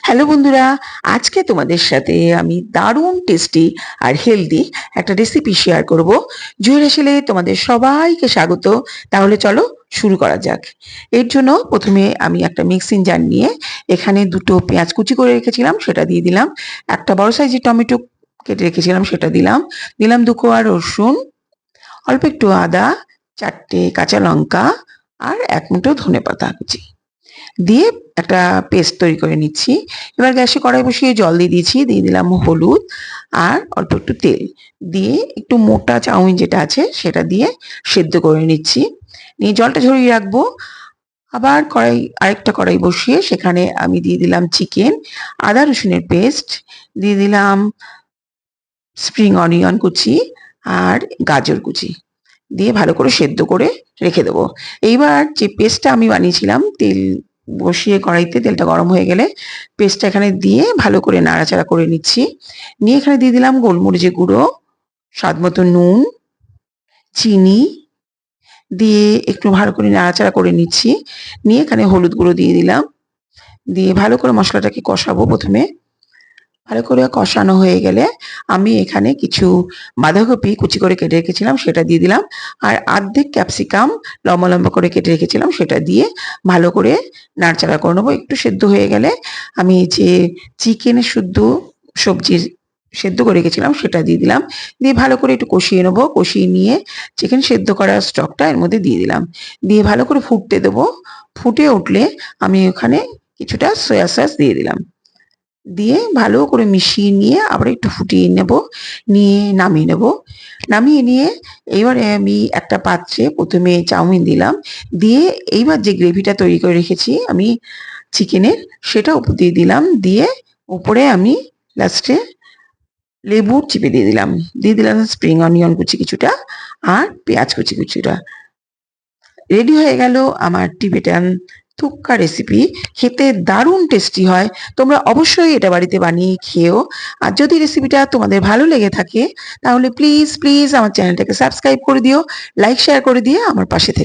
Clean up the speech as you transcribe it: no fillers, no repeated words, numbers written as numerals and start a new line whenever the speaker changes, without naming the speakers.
Hello বন্ধুরা, আজকে তোমাদের সাথে আমি দারুণ টেস্টি আর হেলদি একটা রেসিপি শেয়ার করব। জুয়েল হেসেলে তোমাদের সবাইকে স্বাগত। তাহলে চলো শুরু করা যাক। এর জন্য প্রথমে আমি একটা মিক্সিং জার নিয়ে এখানে দুটো পেঁয়াজ কুচি করে রেখেছিলাম সেটা দিয়ে দিলাম, একটা বড় সাইজের টমেটো কেটে রেখেছিলাম সেটা দিলাম, দিলাম 2 কোয়া রসুন, অল্প একটু আদা, 4টে কাঁচা লঙ্কা আর 1 মুঠো ধনেপাতা কুচি দিয়ে একটা পেস্ট তৈরি করে নিচ্ছি। এবার গ্যাসে কড়াই বসিয়ে জল দিয়ে দিয়েছি, দিয়ে দিলাম হলুদ আর অল্প একটু তেল দিয়ে একটু মোটা চাউমিন যেটা আছে সেটা দিয়ে সেদ্ধ করে নিচ্ছি। নিয়ে জলটা ঝরিয়ে রাখবো। আবার আরেকটা কড়াই বসিয়ে সেখানে আমি দিয়ে দিলাম চিকেন, আদা রসুনের পেস্ট, দিয়ে দিলাম স্প্রিং অনিয়ন কুচি আর গাজর কুচি দিয়ে ভালো করে সেদ্ধ করে রেখে দেবো। এইবার যে পেস্টটা আমি বানিয়েছিলাম, তেল বসিয়ে কড়াইতে তেলটা গরম হয়ে গেলে পেস্টটা এখানে দিয়ে ভালো করে নাড়াচাড়া করে নিচ্ছি। নিয়ে এখানে দিয়ে দিলাম গোলমরিচের গুঁড়ো, স্বাদ মতো নুন, চিনি দিয়ে একটু ভালো করে নাড়াচাড়া করে নিচ্ছি। নিয়ে এখানে হলুদ গুঁড়ো দিয়ে দিলাম, দিয়ে ভালো করে মশলাটাকে কষাবো। প্রথমে ভালো করে কষানো হয়ে গেলে আমি এখানে কিছু বাঁধাকপি কুচি করে কেটে রেখেছিলাম সেটা দিয়ে দিলাম, আর অর্ধেক ক্যাপসিকাম লম্বা লম্বা করে কেটে রেখেছিলাম সেটা দিয়ে ভালো করে নাড়াচাড়া করে নেবো। একটু সেদ্ধ হয়ে গেলে আমি যে চিকেনের সবজি সেদ্ধ করে রেখেছিলাম সেটা দিয়ে দিলাম, দিয়ে ভালো করে একটু কষিয়ে নেবো। কষিয়ে নিয়ে চিকেন সেদ্ধ করা স্টকটা এর মধ্যে দিয়ে দিলাম, দিয়ে ভালো করে ফুটতে দেবো। ফুটে উঠলে আমি ওখানে কিছুটা সয়া সস দিয়ে দিলাম, দিয়ে ভালো করে মিশিয়ে নিয়ে আবার একটু ফুটিয়ে নেব, নিয়ে নামিয়ে নেব। নামিয়ে নিয়ে এবারে আমি একটা পাত্রে প্রথমে চাউমিন দিলাম, দিয়ে এইবার যে গ্রেভিটা তৈরি করে রেখেছি আমি চিকেনের সেটা উপর দিয়ে দিলাম, দিয়ে উপরে আমি লাস্টে লেবু চিপে দিয়ে দিলাম স্প্রিং অনিয়ন কুচি কিছুটা আর পেঁয়াজ কুচি কিছুটা। রেডি হয়ে গেল আমার টিবেটান থুক্কা রেসিপি। খেতে দারুণ টেস্টি হয়, তোমরা অবশ্যই এটা বাড়িতে বানিয়ে খেও। আর যদি রেসিপিটা তোমাদের ভালো লেগে থাকে তাহলে প্লিজ প্লিজ আমার চ্যানেলটাকে সাবস্ক্রাইব করে দিও, লাইক শেয়ার করে দিয়ে আমার পাশে থেকে